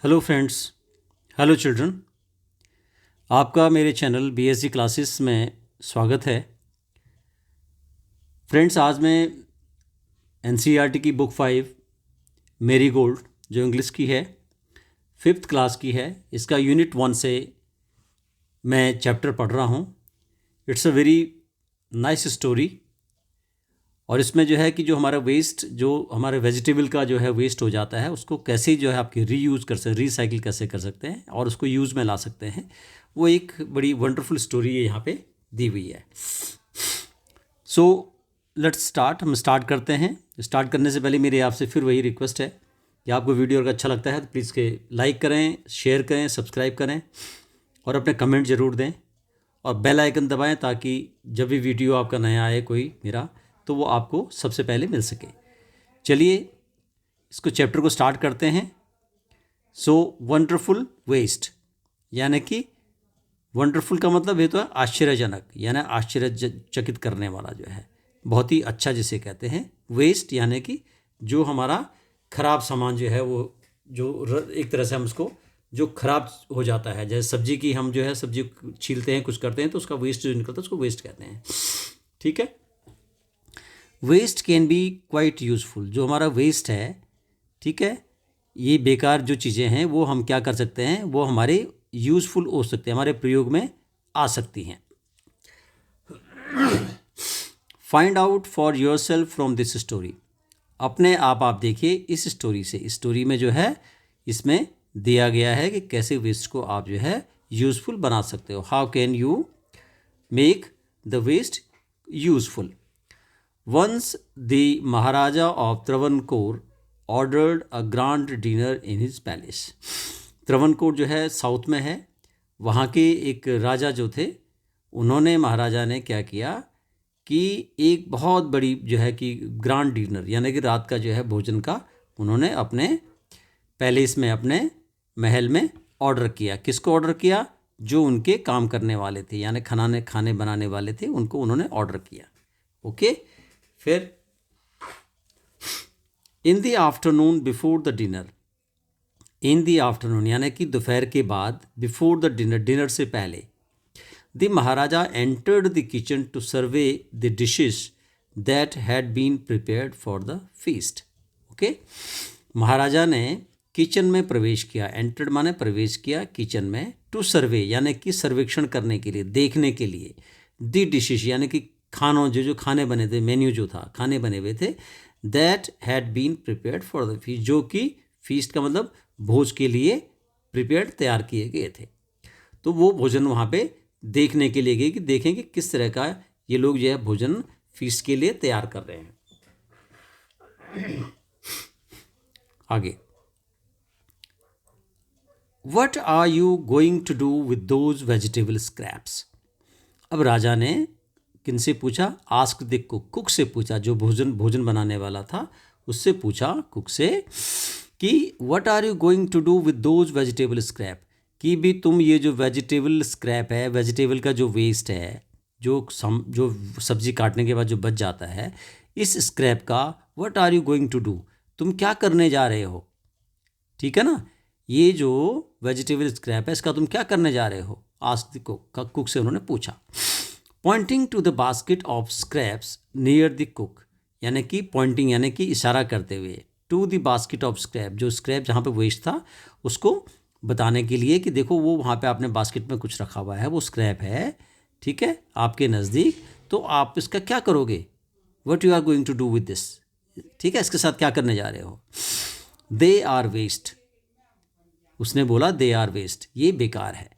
Hello friends, hello children. आपका मेरे channel BSc classes में स्वागत है। फ्रेंड्स, आज मैं एनसीईआरटी की बुक 5 मेरी गोल्ड जो इंग्लिश की है, 5th क्लास की है, इसका यूनिट 1 से मैं चैप्टर पढ़ रहा हूँ। It's a very nice story. और इसमें जो है कि जो हमारा वेस्ट, जो हमारे वेजिटेबल का जो है वेस्ट हो जाता है, उसको कैसे जो है आपके रीयूज़ कर सकते, रिसाइकिल कैसे कर सकते हैं और उसको यूज़ में ला सकते हैं, वो एक बड़ी वंडरफुल स्टोरी है यहाँ पे दी हुई है। So let's start. हम स्टार्ट करते हैं। स्टार्ट करने से पहले मेरी आपसे फिर वही रिक्वेस्ट है कि आपको वीडियो अगर अच्छा लगता है तो प्लीज़ के लाइक करें, शेयर करें, सब्सक्राइब करें और अपने कमेंट ज़रूर दें और बेल आइकन दबाएं ताकि जब भी वीडियो आपका नया आए कोई मेरा, तो वो आपको सबसे पहले मिल सके। चलिए इसको चैप्टर को स्टार्ट करते हैं। सो वंडरफुल वेस्ट, यानी कि वंडरफुल का मतलब ये तो है आश्चर्यजनक, यानी आश्चर्यचकित करने वाला, जो है बहुत ही अच्छा जिसे कहते हैं। वेस्ट यानी कि जो हमारा खराब सामान जो है, वो जो एक तरह से हम उसको जो खराब हो जाता है, जैसे सब्जी की हम जो है सब्जी छीलते हैं, कुछ करते हैं तो उसका वेस्ट जो निकलता है उसको वेस्ट कहते हैं। ठीक है। Waste can be quite useful. जो हमारा वेस्ट है, ठीक है, ये बेकार जो चीज़ें हैं वो हम क्या कर सकते हैं, वो हमारे यूज़फुल हो सकते हैं, हमारे प्रयोग में आ सकती हैं। Find out for your self from this story. अपने आप देखिए इस स्टोरी से। इस स्टोरी में जो है इसमें दिया गया है कि कैसे वेस्ट को आप जो है यूज़फुल बना सकते हो। How can you make the waste useful. Once the Maharaja of Travancore ordered a grand dinner in his palace. त्रवनकोर जो है साउथ में है, वहाँ के एक राजा जो थे, उन्होंने, महाराजा ने क्या किया कि एक बहुत बड़ी जो है कि ग्रांड डिनर यानी कि रात का जो है भोजन का उन्होंने अपने पैलेस में, अपने महल में ऑर्डर किया। किसको ऑर्डर किया? जो उनके काम करने वाले थे, यानी खाने बनाने वाले थे, उनको उन्होंने ऑर्डर किया। ओके। फिर इन the afternoon before the dinner, in the afternoon यानी कि दोपहर के बाद, बिफोर द डिनर, डिनर से पहले, the Maharaja entered the kitchen to survey the dishes that had been prepared for the feast. Okay. महाराजा ने किचन में प्रवेश किया। एंटर्ड माने प्रवेश किया किचन में। टू सर्वे यानी कि सर्वेक्षण करने के लिए, देखने के लिए। द डिशेस यानी कि खानों, जो खाने बने थे, मेन्यू जो था, खाने बने हुए थे, that had been prepared for the feast, जो कि फीस्ट का मतलब भोज के लिए प्रिपेयर्ड, तैयार किए गए थे। तो वो भोजन वहाँ पे देखने के लिए गए कि देखें कि किस तरह का ये लोग जो है भोजन फीस्ट के लिए तैयार कर रहे हैं। आगे, what are you going to do with those vegetable scraps. अब राजा ने किनसे पूछा? आस्क द कुक, कुक से पूछा, जो भोजन बनाने वाला था उससे पूछा, कुक से, कि what are you going to do with those vegetable scrap, कि भी तुम ये जो वेजिटेबल स्क्रैप है, वेजिटेबल का जो वेस्ट है, जो सब्जी काटने के बाद जो बच जाता है, इस स्क्रैप का what are you going to do, तुम क्या करने जा रहे हो। ठीक है ना, ये जो वेजिटेबल स्क्रैप है इसका तुम क्या करने जा रहे हो, आस्क द कुक, कुक से उन्होंने पूछा। Pointing to the basket of scraps near the cook, यानी कि पॉइंटिंग यानी कि इशारा करते हुए, to the basket of scrap, जो स्क्रैप जहाँ पे वेस्ट था उसको बताने के लिए कि देखो वो वहाँ पे आपने बास्केट में कुछ रखा हुआ है, वो स्क्रैप है, ठीक है, आपके नज़दीक, तो आप इसका क्या करोगे, what you are going to do with this, ठीक है, इसके साथ क्या करने जा रहे हो। दे आर वेस्ट, उसने बोला दे आर वेस्ट, ये बेकार है।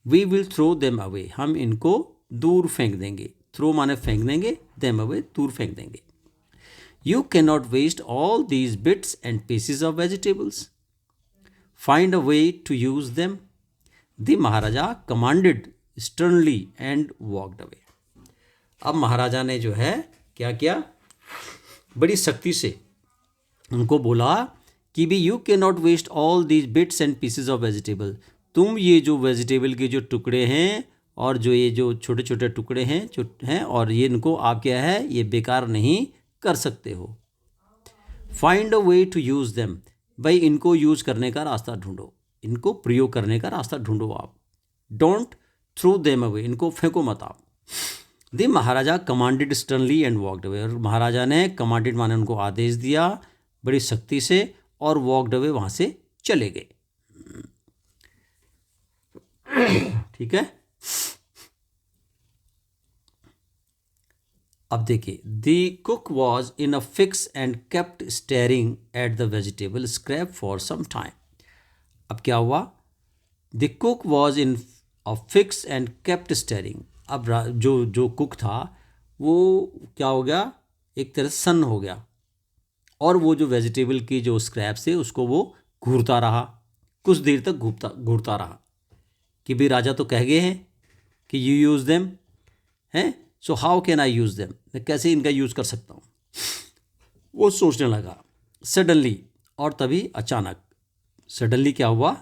We will throw them away, हम इनको दूर फेंक देंगे। थ्रो माने फेंक देंगे, देम अवे दूर फेंक देंगे। You can not waste all these bits and pieces of vegetables, find a way to use them, the Maharaja commanded sternly and walked away. अब महाराजा ने जो है क्या किया, बड़ी सख्ती से उनको बोला कि भी you can not waste all these bits and pieces of vegetable, तुम ये जो वेजिटेबल के जो टुकड़े हैं और जो ये जो छोटे छोटे टुकड़े हैं और ये इनको आप क्या है, ये बेकार नहीं कर सकते हो। Find a way to use them, भाई इनको यूज़ करने का रास्ता ढूंढो, इनको प्रयोग करने का रास्ता ढूंढो आप। डोंट थ्रो देम अवे, इनको फेंको मत आप। The Maharaja commanded sternly and walked away, और महाराजा ने कमांडेड माने उनको आदेश दिया बड़ी सख्ती से, और वॉकड अवे, वहाँ से चले गए। ठीक है। अब देखिए, the cook was in a fix and kept staring at the vegetable scrap for some time. अब क्या हुआ, the cook was in a fix and kept staring. अब जो कुक था वो क्या हो गया, एक तरह से सन्न हो गया, और वो जो वेजिटेबल की जो स्क्रैप्स थे उसको वो घूरता रहा, कुछ देर तक घूरता रहा कि भाई राजा तो कह गए हैं कि यू यूज़ देम, हैं, so how can I use them, मैं कैसे इनका यूज़ कर सकता हूँ, वो सोचने लगा। सडनली, और तभी अचानक, सडनली क्या हुआ,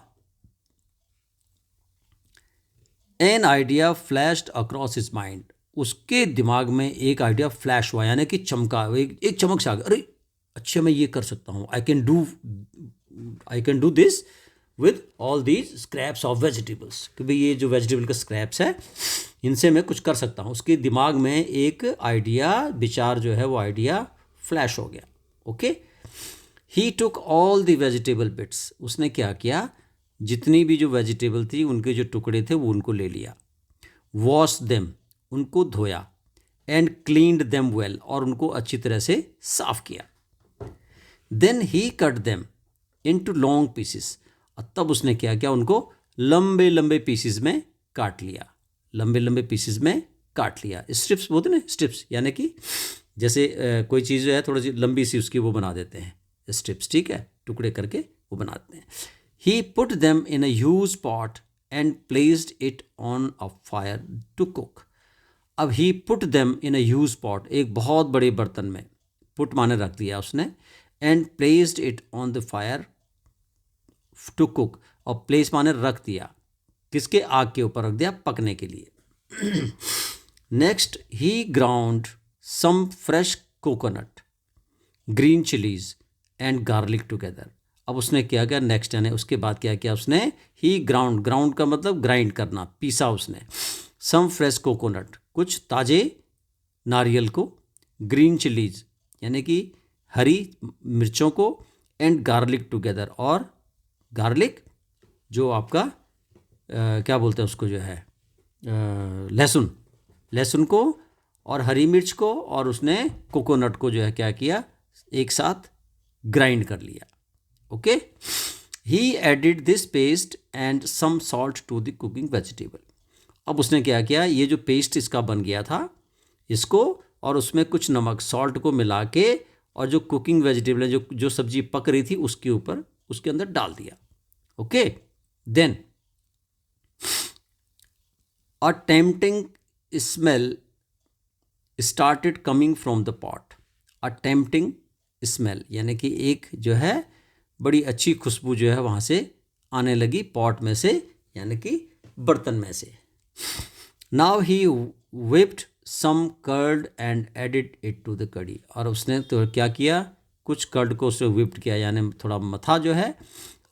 an idea flashed across his mind, उसके दिमाग में एक आइडिया फ्लैश हुआ, यानी कि चमका, एक चमक से आ गया, अरे अच्छा मैं ये कर सकता हूँ, I can do this with all these scraps of vegetables, कि भाई ये जो वेजिटेबल का स्क्रैप्स है इनसे मैं कुछ कर सकता हूँ। उसके दिमाग में एक आइडिया, विचार जो है वो आइडिया फ्लैश हो गया। Okay, he took all the vegetable bits, उसने क्या किया, जितनी भी जो वेजिटेबल थी उनके जो टुकड़े थे वो उनको ले लिया। वॉश देम, उनको धोया। एंड क्लीन्ड देम वेल, और उनको अच्छी तरह से साफ किया। Then he cut them into long pieces, और तब उसने क्या किया, उनको लंबे लंबे पीसेस में काट लिया, लंबे लंबे पीसेस में काट लिया। स्ट्रिप्स बोलते ना, स्ट्रिप्स, यानी कि जैसे कोई चीज़ जो है थोड़ी सी लंबी सी उसकी वो बना देते हैं स्ट्रिप्स, ठीक है, टुकड़े करके वो बनाते हैं। He put them in a huge pot and placed it on a fire to cook. अब he put them in a huge pot, एक बहुत बड़े बर्तन में, पुट माने रख दिया उसने, and placed it on the fire to cook, और प्लेस माने रख दिया, किसके, आग के ऊपर रख दिया पकने के लिए। Next he ground some fresh coconut, green chillies and garlic together. अब उसने क्या किया नेक्स्ट, यानी उसके बाद क्या किया उसने, ही ग्राउंड, ग्राउंड का मतलब ग्राइंड करना, पीसा उसने। सम फ्रेश कोकोनट, कुछ ताजे नारियल को, ग्रीन चिलीज यानी कि हरी मिर्चों को, एंड गार्लिक टुगेदर, और गार्लिक जो आपका क्या बोलते हैं उसको, जो है लहसुन, लहसुन को और हरी मिर्च को, और उसने कोकोनट को जो है क्या किया, एक साथ ग्राइंड कर लिया। Okay, he added this paste and some salt to the cooking vegetable. अब उसने क्या किया, ये जो पेस्ट इसका बन गया था इसको, और उसमें कुछ नमक, सॉल्ट को मिला के, और जो कुकिंग वेजिटेबल है, जो सब्जी पक रही थी उसके ऊपर, उसके अंदर डाल दिया। Okay, then a tempting smell started coming from the pot. A tempting smell यानी कि एक जो है बड़ी अच्छी खुशबू जो है वहाँ से आने लगी, पॉट में से, यानी कि बर्तन में से। Now he whipped some curd and added it to the curry, और उसने तो क्या किया, कुछ कर्ड को उसने whipped किया, यानी थोड़ा मथा जो है,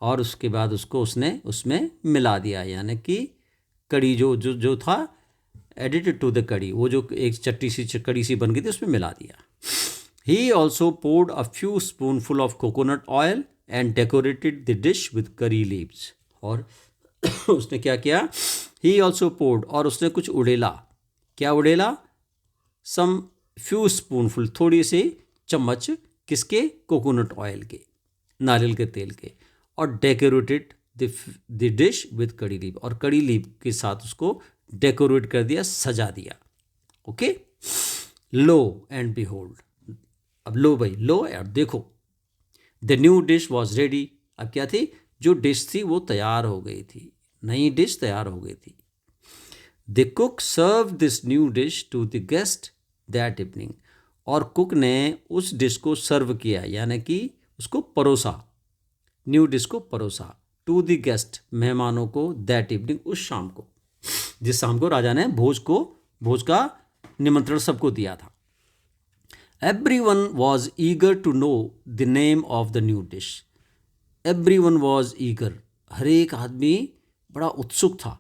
और उसके बाद उसको उसने उसमें मिला दिया, यानी कि कड़ी जो था, एडिटेड टू द कड़ी, वो जो एक चट्टी सी कड़ी सी बन गई थी उसमें मिला दिया। He also poured a few spoonful of coconut oil and decorated the dish with curry leaves। और उसने क्या किया, ही ऑल्सो poured, और उसने कुछ उड़ेला, क्या उड़ेला, सम फ्यू स्पूनफुल, थोड़ी सी चम्मच, किसके, कोकोनट ऑयल के, नारियल के तेल के, और डेकोरेटेड द डिश विद कड़ी लीव, और कड़ी लीव के साथ उसको डेकोरेट कर दिया, सजा दिया। ओके, लो एंड बिहोल्ड, अब लो भाई, लो यार देखो, the new dish was ready. अब क्या थी, जो डिश थी वो तैयार हो गई थी, नई डिश तैयार हो गई थी। The cook served this new dish to the guest that evening, और कुक ने उस डिश को सर्व किया, यानी कि उसको परोसा, न्यू डिश को परोसा, टू द गेस्ट, मेहमानों को, दैट इवनिंग, उस शाम को, जिस शाम को राजा ने भोज का निमंत्रण सबको दिया था। Everyone was eager to know the name of the new dish। Everyone was eager, हर एक आदमी बड़ा उत्सुक था।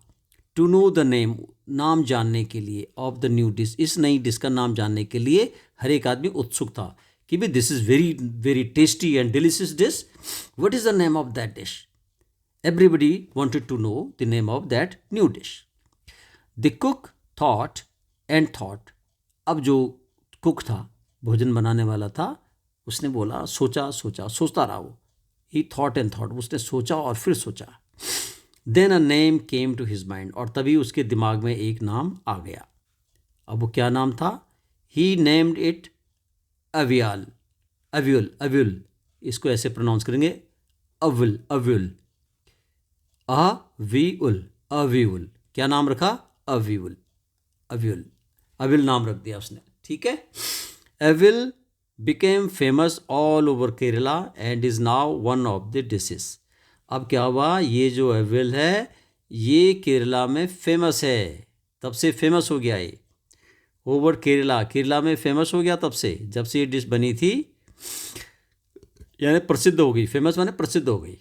टू नो द नेम, नाम जानने के लिए, ऑफ द न्यू डिश, इस नई डिश का नाम जानने के लिए हर एक आदमी उत्सुक था कि भाई this is very very tasty and delicious dish, what is the name of that dish. Everybody wanted to know the name of that new dish. The cook thought and thought. अब जो कुक था, भोजन बनाने वाला था, उसने बोला, सोचा सोचा, सोचता रहा वो। He thought and thought, उसने सोचा और फिर सोचा। Then a name came to his mind, और तभी उसके दिमाग में एक नाम आ गया। अब वो क्या नाम था? He named it अवियाल, अव्युल, अव्युल, इसको ऐसे प्रोनाउंस करेंगे, अव्युल, अव्युल, अविउल, अविउल, क्या नाम रखा? अविउल, अव्युल, अविल नाम रख दिया उसने, ठीक है। Avial became famous all over Kerala and is now one of the dishes. अब क्या हुआ, ये जो अविल है ये केरला में फेमस है, तब से फेमस हो गया ये, ओवर केरला, केरला में फेमस हो गया तब से, जब से ये डिश बनी थी, यानी प्रसिद्ध हो गई, फेमस माने प्रसिद्ध हो गई।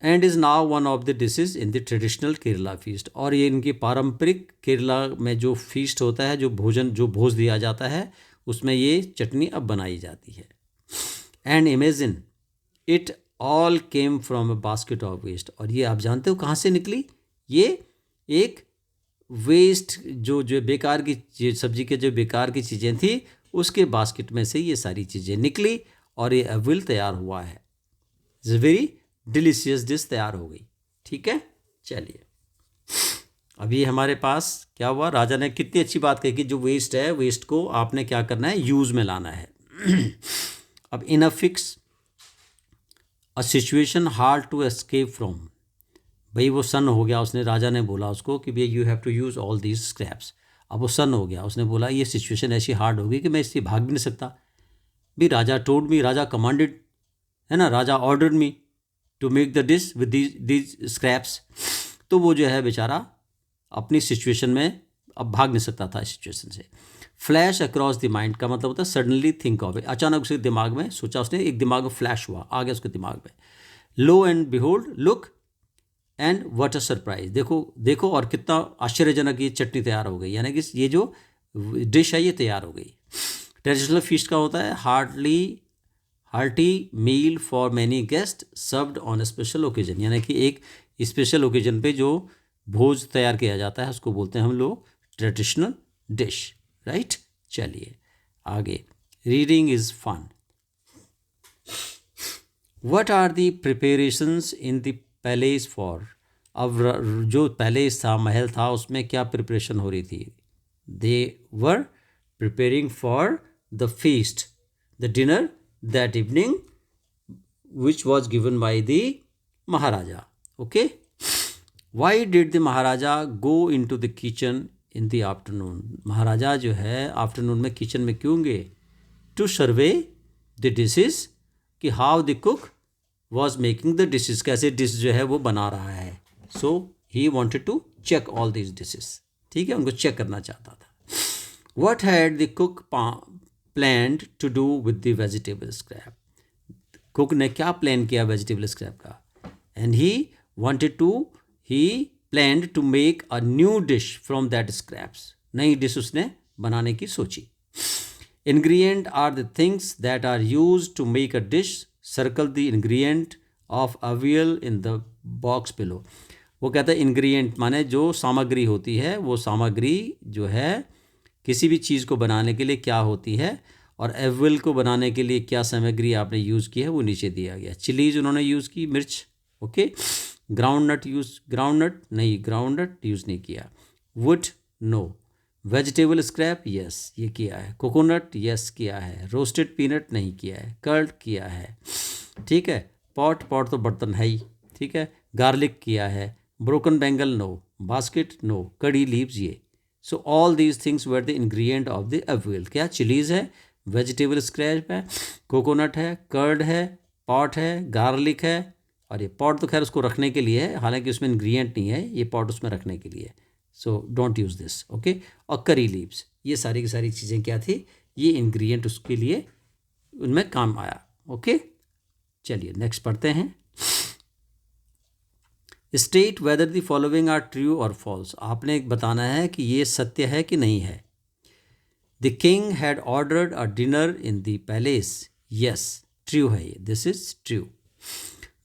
And is now one of the dishes in the traditional Kerala feast, और ये इनकी पारंपरिक केरला में जो फीस्ट होता है, जो भोजन, जो भोज दिया जाता है, उसमें ये चटनी अब बनाई जाती है। And imagine it all came from a basket of waste, और ये आप जानते हो कहाँ से निकली? ये एक वेस्ट, जो बेकार की सब्जी के जो बेकार की चीज़ें थी, उसके बास्केट में से ये सारी चीज़ें निकली और ये अविल तैयार हुआ है। इट्स वेरी डिलीशियस डिश तैयार हो गई, ठीक है। चलिए, अभी हमारे पास क्या हुआ, राजा ने कितनी अच्छी बात कही कि जो वेस्ट है, वेस्ट को आपने क्या करना है, यूज़ में लाना है। अब in a fix a situation hard to escape from, भाई वो सन हो गया, उसने, राजा ने बोला उसको कि भैया you have to use all these scraps. अब वो सन हो गया, उसने बोला ये सिचुएशन ऐसी हार्ड होगी कि मैं इससे भाग भी नहीं सकता। भी राजा टोल्ड मी, राजा कमांडेड, है ना, राजा ordered me to make the dish with these scraps. तो वो जो है बेचारा अपनी सिचुएशन में अब भाग नहीं सकता था इस सिचुएशन से। फ्लैश अक्रॉस द माइंड का मतलब होता है सडनली थिंक ऑफ इट, अचानक उसके दिमाग में सोचा उसने, एक दिमाग में फ्लैश हुआ, आ गया उसके दिमाग में। Lo and behold, look and what a surprise, देखो देखो और कितना आश्चर्यजनक ये चटनी तैयार हो गई, यानी कि ये जो डिश है ये तैयार हो गई। ट्रेडिशनल फीस्ट का होता है hearty meal for many guest served on a special occasion, यानी कि एक स्पेशल ओकेजन पे जो भोज तैयार किया जाता है उसको बोलते हैं हम लोग ट्रेडिशनल डिश, राइट। चलिए आगे, reading is fun. What are the preparations in the palace for, अब जो पैलेस था, महल था, उसमें क्या प्रिपरेशन हो रही थी? They were preparing for the feast, the dinner that evening which was given by the Maharaja, okay. Why did the Maharaja go in to the kitchen in the afternoon, महाराजा जो है आफ्टरनून में किचन में क्यों गए? टू सर्वे द डिशेज, कि how the cook was making the dishes, कैसे dish जो है वो बना रहा है। So he wanted to check all this dishes, ठीक है, उनको चेक करना चाहता था। What had the cook planned to do with the vegetable scrap, cook ने क्या प्लान किया वेजिटेबल स्क्रैप का? And he planned to make a new dish from that scraps, नई डिश उसने बनाने की सोची। Ingredient are the things that are used to make a dish, circle the ingredient of avial in the box below. वो कहता है ingredient माने जो सामग्री होती है, वो सामग्री जो है किसी भी चीज़ को बनाने के लिए क्या होती है, और अवियल को बनाने के लिए क्या सामग्री आपने यूज़ की है वो नीचे दिया गया। चिलीज उन्होंने यूज़ की, मिर्च, ओके। ग्राउंड नट यूज़ नहीं किया। Wood, no. Vegetable scrap, yes ये किया है। कोकोनट, यस किया है। रोस्टेड पीनट नहीं किया है। कर्ड किया है, ठीक है। पॉट तो बर्तन है ही, ठीक है। गार्लिक किया है। Broken bangle, no. Basket, no. Curry leaves, ये। So all these things were the ingredient of the avial. क्या? चिलीज है, वेजिटेबल स्क्रैप है, कोकोनट है, कर्ड है, पॉट है, गार्लिक है, और ये पॉट तो खैर उसको रखने के लिए है, हालांकि उसमें इंग्रेडिएंट नहीं है, ये पॉट उसमें रखने के लिए, so don't use this, okay. और करी लीव्स, ये सारी की सारी चीज़ें क्या थी? ये इंग्रेडिएंट उसके लिए उनमें काम आया, ओके। चलिए नेक्स्ट पढ़ते हैं। State whether the following are true or false, आपने बताना है कि ये सत्य है कि नहीं है। The king had ordered a dinner in the palace, yes true है ये, this is true.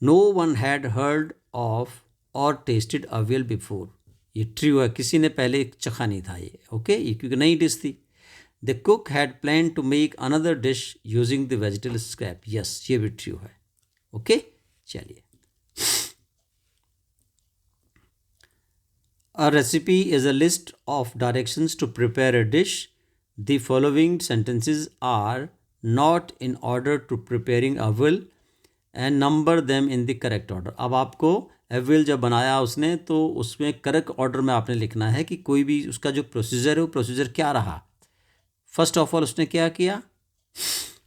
No one had heard of or tasted avial before, ये ट्रू है, किसी ने पहले चखा नहीं था ये, ओके ये क्योंकि नई डिश थी। The cook had plan to make another dish using the vegetable scrap, yes ये भी ट्रू है, ओके चलिए। A recipe is a list of directions to prepare a dish. The following sentences are not in order to preparing a will and number them in the correct order. अब आपको अविल जब बनाया उसने तो उसमें correct order में आपने लिखना है कि कोई भी उसका जो प्रोसीजर है वो प्रोसीजर क्या रहा। फर्स्ट ऑफ ऑल उसने क्या किया,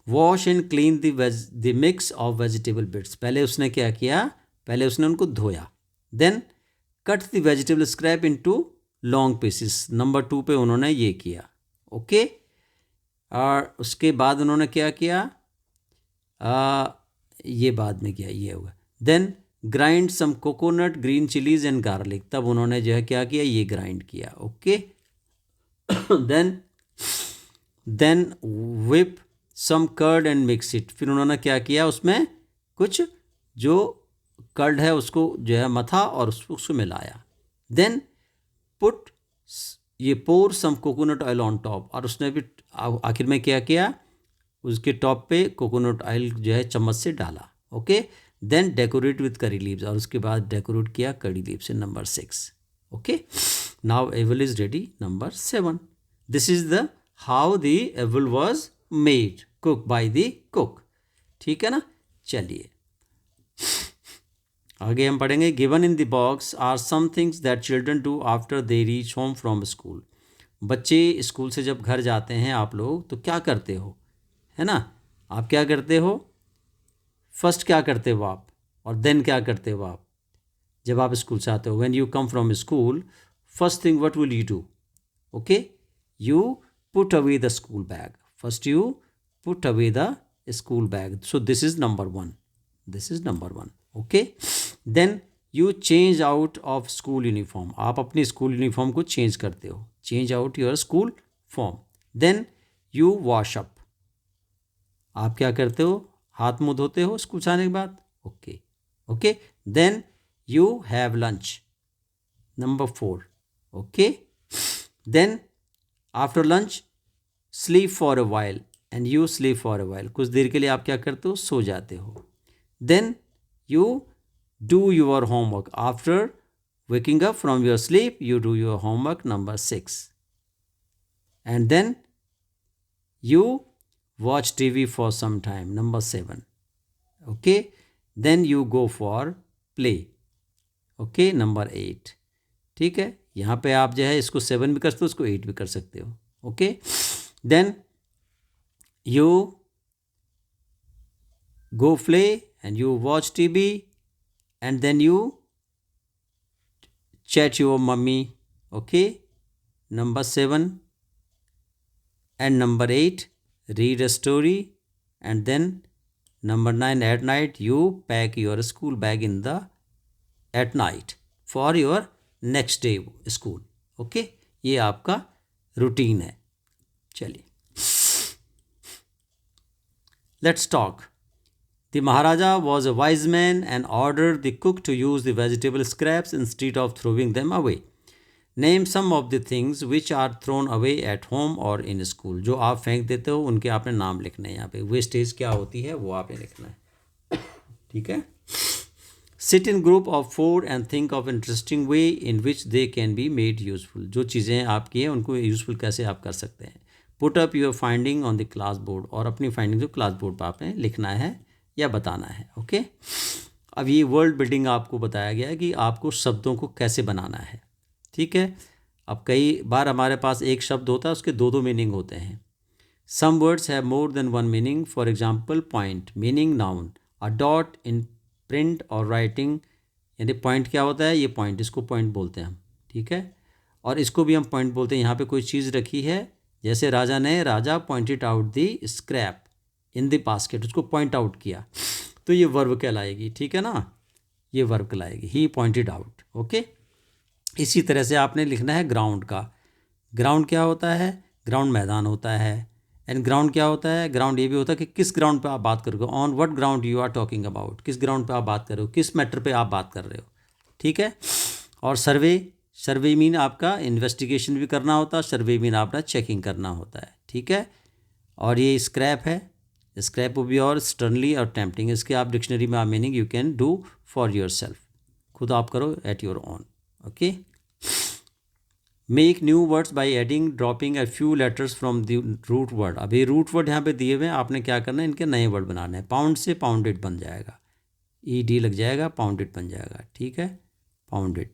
wash and clean the mix of vegetable bits, पहले उसने क्या किया, पहले उसने उनको धोया। Then cut the vegetable scrap into long pieces, number 2 पे उन्होंने ये किया, ओके। और उसके बाद उन्होंने क्या किया, ये बाद में किया, ये होगा। Then grind some coconut green chillies and garlic, तब उन्होंने जो है क्या किया, ये ग्राइंड किया, okay. Then whip some curd and mix it, फिर उन्होंने क्या किया, उसमें कुछ जो कर्ड है उसको जो है मथा और उसको मिलाया। देन पुट ये पोर सम कोकोनट ऑयल ऑन टॉप, और उसने भी आखिर में क्या किया, उसके टॉप पे कोकोनट ऑयल जो है चम्मच से डाला, okay. Then decorate with curry leaves, और उसके बाद डेकोरेट किया कड़ी लीव्स से, number 6, okay. Now avial is ready, number 7। This is the how the avial was made, cook by the cook, ठीक है ना। चलिए आगे हम पढ़ेंगे। Given in the box are some things that children do after they reach home from school, बच्चे school से जब घर जाते हैं आप लोग तो क्या करते हो, है ना, आप क्या करते हो, फर्स्ट क्या करते हो आप, और देन क्या करते हो आप जब आप स्कूल से आते हो। When you come from school, first thing what will you do, okay, you put away the school bag, first you put away the school bag, so this is number 1, this is number 1, okay. Then you change out of school uniform, आप अपनी school uniform को change करते हो, change out your school form. Then you wash up, आप क्या करते हो, हाथ मुंह धोते हो स्कूल से आने के बाद, okay okay. Then you have lunch, number 4, okay. Then after lunch sleep for a while, and you sleep for a while, कुछ देर के लिए आप क्या करते हो, सो जाते हो। Then you do your homework, after waking up from your sleep you do your homework, number 6. And then you watch TV for some time, number 7, okay. Then you go for play, okay, number 8, ठीक है। यहाँ पे आप जो है इसको 7 भी कर सकते हो, उसको 8 भी कर सकते हो, okay. Then you go play and you watch TV, and then you chat your mummy, okay, number 7. And number 8, read a story, and then number 9, at night you pack your school bag in the at night for your next day school, okay, ये आपका routine है। चलिए let's talk. The Maharaja was a wise man and ordered the cook to use the vegetable scraps instead of throwing them away. Name some of the things which are thrown away at home or in school. जो आप फेंक देते हो उनके आपने नाम लिखने हैं, यहाँ पे वेस्टेज क्या होती है वो आपने लिखना है, ठीक है। Sit in group of 4 and think of interesting way in which they can be made useful. जो चीज़ें आपकी हैं उनको यूज़फुल कैसे आप कर सकते हैं। Put up your finding on the class board, और अपनी फाइंडिंग जो क्लास बोर्ड पर आपने लिखना है या बताना है, ओके। अब ये वर्ड बिल्डिंग आपको बताया गया है कि आपको शब्दों को कैसे बनाना है, ठीक है। अब कई बार हमारे पास एक शब्द होता है उसके 2 मीनिंग होते हैं। Some words have more than 1 meaning, for example point meaning noun, a dot in print or writing, यानी पॉइंट क्या होता है, ये पॉइंट, इसको पॉइंट बोलते हैं हम, ठीक है। और इसको भी हम पॉइंट बोलते हैं। यहाँ पे कोई चीज़ रखी है, जैसे राजा pointed out the scrap in the basket, उसको पॉइंट आउट किया, तो ये वर्ब कहलाएगी, ठीक है ना। ये वर्ब कहलाएगी, ही पॉइंटेड आउट। ओके, इसी तरह से आपने लिखना है ग्राउंड का। ग्राउंड क्या होता है? ग्राउंड मैदान होता है। एंड ग्राउंड क्या होता है? ग्राउंड ये भी होता है कि किस ग्राउंड पे आप बात करोगे, on what ground you are talking about, किस ग्राउंड पे आप बात कर रहे हो, किस मैटर पे आप बात कर रहे हो। ठीक है। और सर्वे, सर्वे मीन आपका इन्वेस्टिगेशन भी करना होता है, सर्वे मीन आपका चेकिंग करना होता है। ठीक है। और ये स्क्रैप है, स्क्रैप वो भी और स्टर्नली और टेम्पटिंग, इसके आप डिक्शनरी में आप meaning you can do for yourself, खुद आप करो at your own. Okay. Make new words by adding dropping a few letters from the root word. अभी रूट वर्ड यहाँ पे दिए हुए हैं, आपने क्या करना है, इनके नए वर्ड बनाने हैं। पाउंड से पाउंडेड बन जाएगा, ई डी लग जाएगा, पाउंडेड बन जाएगा। ठीक है, पाउंडेड।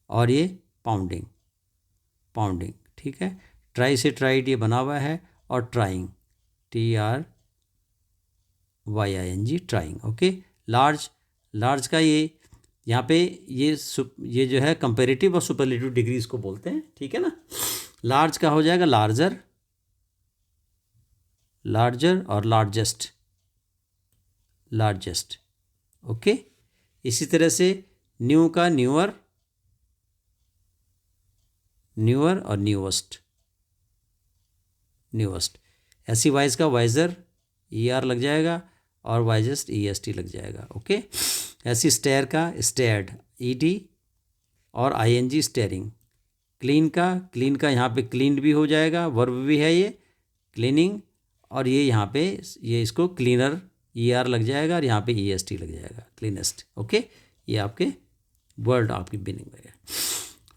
और ये पाउंडिंग, पाउंडिंग। ठीक है। ट्राई से ट्राइड ये बना हुआ है, और trying, T R Y I N G, trying. Okay. Large, large का ये यहाँ पे ये जो है कंपेरेटिव और सुपरलेटिव डिग्री इसको बोलते हैं। ठीक है ना। लार्ज का हो जाएगा लार्जर, लार्जर, और लार्जेस्ट, लार्जेस्ट। ओके। इसी तरह से न्यू का न्यूअर, न्यूअर, और न्यूएस्ट, न्यूएस्ट। ऐसी वाइज का वाइजर, ई आर लग जाएगा, और वाइजेस्ट ई एस टी लग जाएगा। ओके। ऐसी स्टेयर का stared, E D or I N G, staring. Clean का यहाँ पे क्लीनड भी हो जाएगा, वर्ब भी है ये, क्लीनिंग। और ये यहाँ पे ये इसको क्लीनर, ई आर लग जाएगा, और यहाँ पे ई एस टी लग जाएगा, क्लीनेस्ट। ओके। ये आपके वर्ड आपकी मीनिंग में है।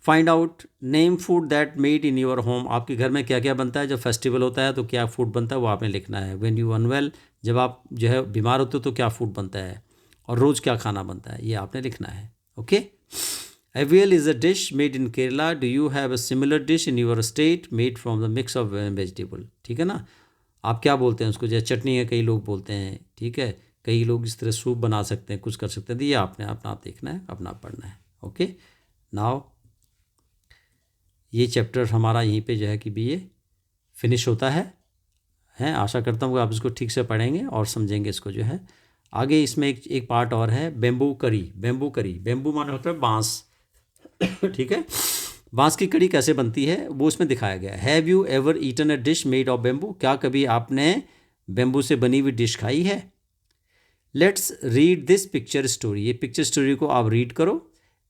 Find out, name food that made in your home. आपके घर में क्या क्या बनता है, जब फेस्टिवल होता है तो क्या फूड बनता है वो आपने लिखना है। व्हेन यू अनवेल, जब आप जो है बीमार होते हो तो क्या फूड बनता है, और रोज़ क्या खाना बनता है, ये आपने लिखना है। Okay. Avial is a dish made in Kerala, do you have a similar dish in your state made from the mix of vegetable. ठीक है ना। आप क्या बोलते हैं उसको, जैसे चटनी है कई लोग बोलते हैं। ठीक है। कई लोग इस तरह सूप बना सकते हैं, कुछ कर सकते हैं। तो ये आपने अपना आप देखना है, अपना आप पढ़ना है। ओके। नाउ ये चैप्टर हमारा यहीं पे जो है कि भी ये फिनिश होता है। आशा करता हूँ कि आप इसको ठीक से पढ़ेंगे और समझेंगे इसको जो है। आगे इसमें एक पार्ट और है, बेम्बू करी। बेम्बू करी, बेम्बू माने होता है बांस। ठीक है। बांस की कड़ी कैसे बनती है वो इसमें दिखाया गया है। Have you ever eaten a dish made of bamboo, क्या कभी आपने बेम्बू से बनी हुई डिश खाई है। Let's read this picture story, ये पिक्चर स्टोरी को आप रीड करो।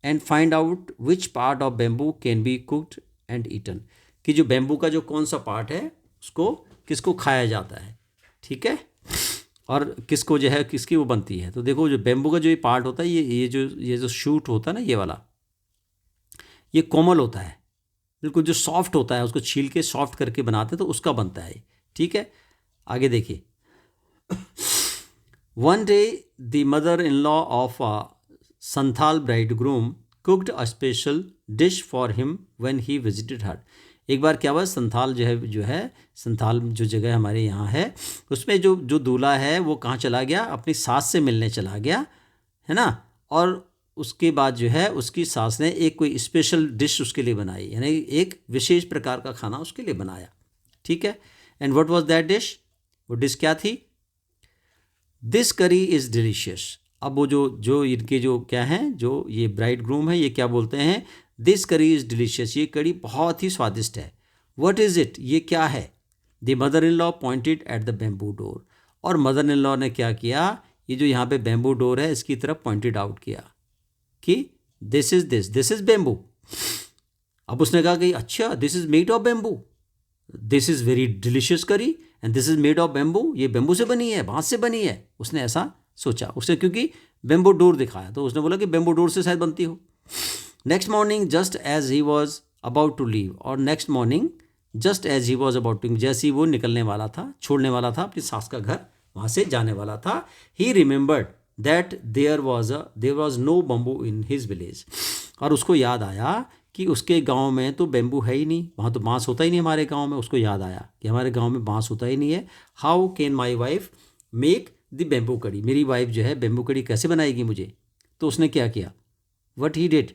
And find out which part of bamboo can be cooked and eaten, कि जो बेम्बू का जो कौन सा पार्ट है उसको किसको खाया जाता है। ठीक है। और किसको जो है किसकी वो बनती है। तो देखो जो बेम्बू का जो ये पार्ट होता है, ये जो शूट होता है ना, ये वाला, ये कोमल होता है, बिल्कुल जो सॉफ्ट होता है, उसको छील के सॉफ्ट करके बनाते हैं तो उसका बनता है। ठीक है। आगे देखिए। One day the mother in law of a Santhal bridegroom cooked a special dish for him when he visited her. एक बार क्या हुआ, संथाल जो है संथाल जो जगह हमारे यहाँ है, उसमें जो दूल्हा है वो कहाँ चला गया, अपनी सास से मिलने चला गया, है ना। और उसके बाद जो है उसकी सास ने एक कोई स्पेशल डिश उसके लिए बनाई, यानी एक विशेष प्रकार का खाना उसके लिए बनाया। ठीक है। And what was that dish, वो डिश क्या थी, दिस करी इज़ डिलीशियस। अब वो जो इनके जो क्या हैं, जो ये ब्राइड ग्रूम है, ये क्या बोलते हैं, दिस करी इज़ डिलीशियस, ये कड़ी बहुत ही स्वादिष्ट है। व्हाट इज़ इट, ये क्या है। The mother in law pointed at the bamboo door, और मदर इन लॉ ने क्या किया, ये जो यहाँ पे बेम्बू डोर है इसकी तरफ पॉइंटेड आउट किया कि दिस इज़ बेम्बू। अब उसने कहा कि अच्छा this is made of bamboo, this is very delicious curry and this is made of bamboo, ये बेम्बू से बनी है, बांस से बनी है। उसने ऐसा सोचा, उसने क्योंकि बेम्बू डोर दिखाया तो उसने बोला कि बेम्बू डोर से शायद बनती हो। Next morning just as he was about to leave, और next morning just as he was about to, जैसे ही वो निकलने वाला था, छोड़ने वाला था अपनी सास का घर, वहाँ से जाने वाला था, he remembered that there was no bamboo in his village. और उसको याद आया कि उसके गांव में तो बेम्बू है ही नहीं, वहाँ तो बांस होता ही नहीं हमारे गांव में। उसको याद आया कि हमारे गांव में बांस होता ही नहीं है। How can my wife make the bamboo कड़ी, मेरी वाइफ जो है बेम्बू कड़ी कैसे बनाएगी मुझे। तो उसने क्या किया, what he did,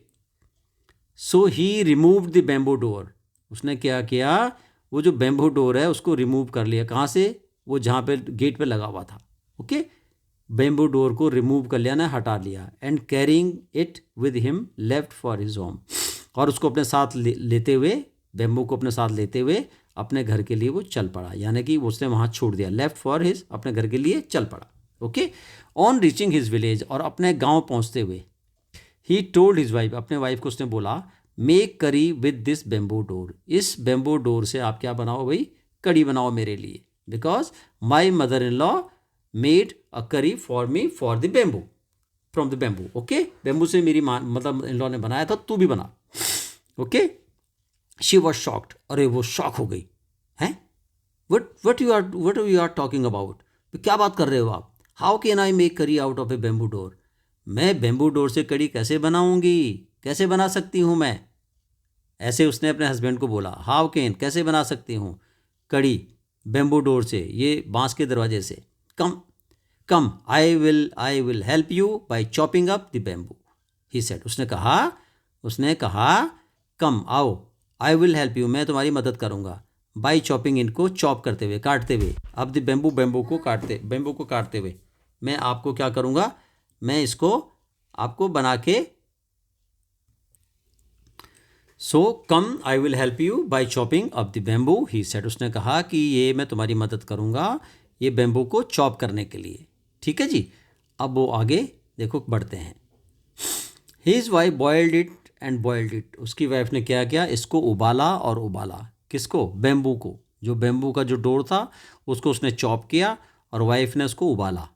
so he removed the bamboo door. उसने क्या किया, वो जो बेम्बू डोर है उसको रिमूव कर लिया। कहाँ से, वो जहाँ पे गेट पे लगा हुआ था। ओके। बेम्बू डोर को रिमूव कर लिया ना, हटा लिया, and carrying it with him left for his home, और उसको अपने साथ लेते हुए, बेम्बू को अपने साथ लेते हुए अपने घर के लिए वो चल पड़ा, यानी कि उसने वहाँ छोड़ दिया, लेफ्ट फॉर हिज, अपने घर के लिए चल पड़ा। Okay, on reaching his village, और अपने गांव पहुँचते हुए, ही टोल्ड हिज वाइफ, अपने वाइफ को उसने बोला, make curry with this bamboo door, इस बेम्बू डोर से आप क्या बनाओ भाई, कड़ी बनाओ मेरे लिए, because my mother in law made a curry for me for the bamboo, from the bamboo. Okay, bamboo से मेरी मदर इन लॉ ने बनाया था, तू भी बना। ओके, शी वॉज शॉक्ड, अरे वो शॉक हो गई, हैं, what you are talking about, क्या बात कर रहे हो आप, how can I make curry out of a bamboo door, मैं बेम्बू डोर से कड़ी कैसे बनाऊंगी, कैसे बना सकती हूँ मैं, ऐसे उसने अपने हस्बैंड को बोला, हाउ कैन, कैसे बना सकती हूँ कड़ी बेम्बू डोर से, ये बांस के दरवाजे से, come come I will help you by chopping up the bamboo, he said, उसने कहा कम आओ, आई विल हेल्प यू, मैं तुम्हारी मदद करूँगा, बाई चॉपिंग, इनको चॉप करते हुए, काटते हुए, अब द बेम्बू, बेम्बू को काटते हुए, मैं आपको क्या करूँगा, मैं इसको आपको बना के, so come I will help you by chopping up the bamboo, he said, उसने कहा कि ये मैं तुम्हारी मदद करूँगा ये बेम्बू को चॉप करने के लिए। ठीक है जी, अब वो आगे देखो बढ़ते हैं। His wife boiled it and boiled it, उसकी वाइफ ने क्या किया, इसको उबाला और उबाला, किसको, बेम्बू को, जो बेम्बू का जो डोर था उसको उसने चॉप किया और वाइफ ने उसको उबाला।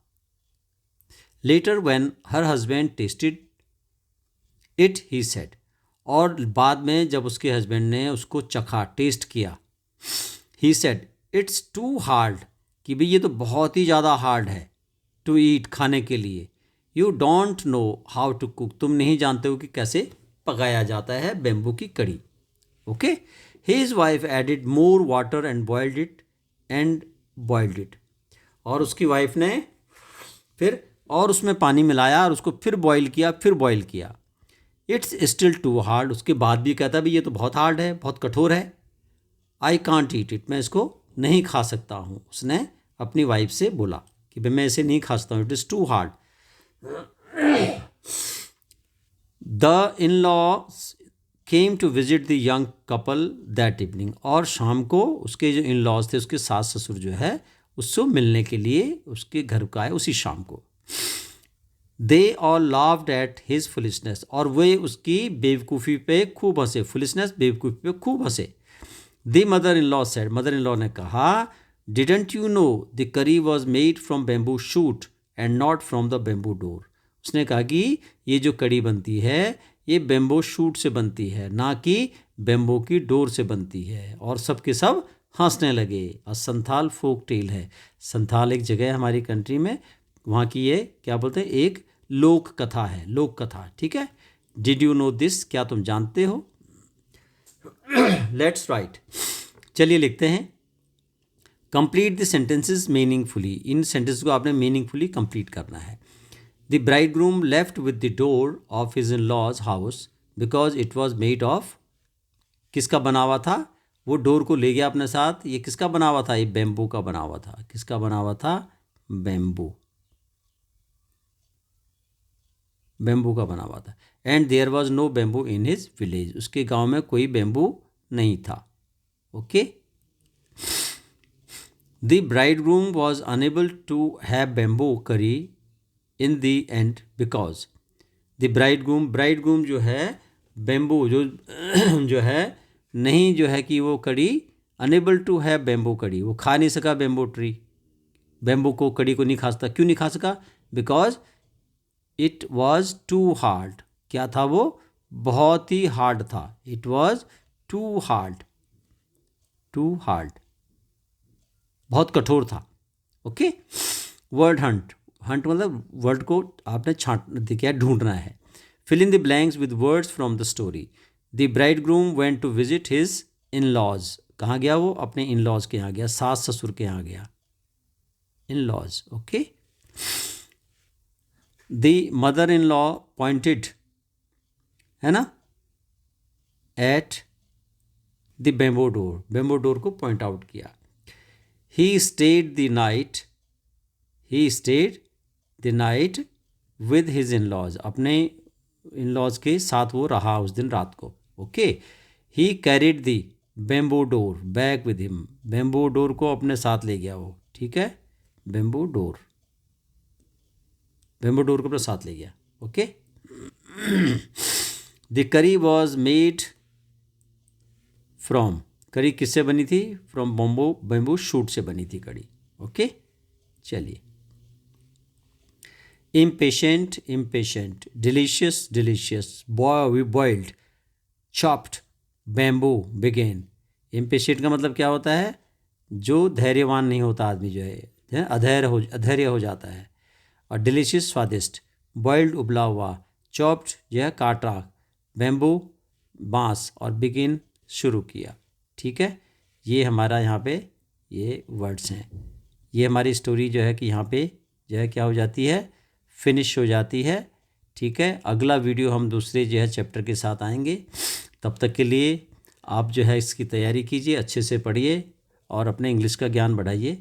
Letter when her husband tested it he said, और बाद में जब उसके हस्बैंड ने उसको चखा, टेस्ट किया, he said it's too hard, कि भाई ये तो बहुत ही ज़्यादा हार्ड है, टू ईट, खाने के लिए, you don't know how to cook, तुम नहीं जानते हो कि कैसे पकाया जाता है बेम्बू की कड़ी। Okay, his wife added more water and boiled it, और उसकी वाइफ ने फिर और उसमें पानी मिलाया और उसको फिर बॉईल किया, इट्स स्टिल टू हार्ड, उसके बाद भी कहता है भाई ये तो बहुत हार्ड है, बहुत कठोर है, आई कांट ईट इट, मैं इसको नहीं खा सकता हूँ, उसने अपनी वाइफ से बोला कि भाई मैं इसे नहीं खा सकता हूँ, it is too hard. The in law came to visit the young couple that evening, और शाम को उसके जो इन लॉज थे, उसके सास ससुर जो है उससे मिलने के लिए उसके घर को आए उसी शाम को। They all laughed at his foolishness, और वे उसकी बेवकूफ़ी पे खूब हंसे, फुलिशनेस बेवकूफ़ी पे खूब हंसे। The mother in law said, mother in law ने कहा, डिडंट यू नो द करी was made from bamboo shoot and not from the bamboo door, उसने कहा कि ये जो कड़ी बनती है ये बेम्बो शूट से बनती है, ना कि बेम्बो की डोर से बनती है, और सब के सब हंसने लगे। और संथाल फोक टेल है, संथाल एक जगह है हमारी कंट्री में, वहाँ की ये क्या बोलते हैं, एक लोक कथा है, लोक कथा। ठीक है, डिड यू नो दिस, क्या तुम जानते हो। लेट्स राइट, चलिए लिखते हैं। कंप्लीट द सेंटेंसेस मीनिंगफुली, इन सेंटेंस को आपने मीनिंगफुली कंप्लीट करना है। The bridegroom left with the door of his in laws house because it was made of, किसका बना हुआ था, वो डोर को ले गया अपने साथ, ये किसका बना हुआ था, ये बेम्बू का बना हुआ था, किसका बना हुआ था, बेम्बू का बना हुआ था। And there was no bamboo in his village, उसके गांव में कोई बेम्बू नहीं था। Okay, the bridegroom was unable to have bamboo curry in the end because the bridegroom जो है बेम्बू जो है नहीं, जो है कि वो कड़ी, अनेबल टू हैव बेम्बू कड़ी, वो खा नहीं सका बेम्बू को, कड़ी को नहीं खा सकता, क्यों नहीं खा सका, because it was too hard, क्या था वो, बहुत ही हार्ड था, इट वॉज टू हार्ड, बहुत कठोर था। ओके, वर्ड हंट मतलब वर्ड को आपने क्या ढूंढना है। Fill in the blanks with words from the story. The bridegroom went to visit his in laws, कहाँ गया वो, अपने इन लॉज के यहाँ गया, सास ससुर के यहाँ गया, in laws. Okay, the mother in law pointed, है ना, एट द बेम्बो डोर को पॉइंट आउट किया। He stayed the night with his in laws, अपने इन लॉज के साथ वो रहा उस दिन रात को. Okay. He carried the bamboo door back with him, bamboo door को अपने साथ ले गया वो. ठीक है, बेम्बू डोर को अपने साथ ले गया. ओके. द करी वॉज मेड फ्रॉम, करी किससे बनी थी? फ्रॉम बेम्बू शूट से बनी थी कड़ी. ओके. चलिए. Impatient, delicious, boiled, chopped, bamboo, begin. Impatient का मतलब क्या होता है? जो धैर्यवान नहीं होता आदमी, जो है अधैर्य हो जाता है. और डिलीशियस, स्वादिष्ट. बॉइल्ड, उबला हुआ. चॉप्ड, जो है काटा. बैम्बू, बांस. और बिगिन, शुरू किया. ठीक है, ये हमारा यहाँ पे ये वर्ड्स हैं. ये हमारी स्टोरी जो है कि यहाँ पे जो है क्या हो जाती है? फिनिश हो जाती है. ठीक है, अगला वीडियो हम दूसरे जो है चैप्टर के साथ आएंगे. तब तक के लिए आप जो है इसकी तैयारी कीजिए, अच्छे से पढ़िए और अपने इंग्लिश का ज्ञान बढ़ाइए.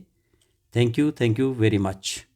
Thank you very much.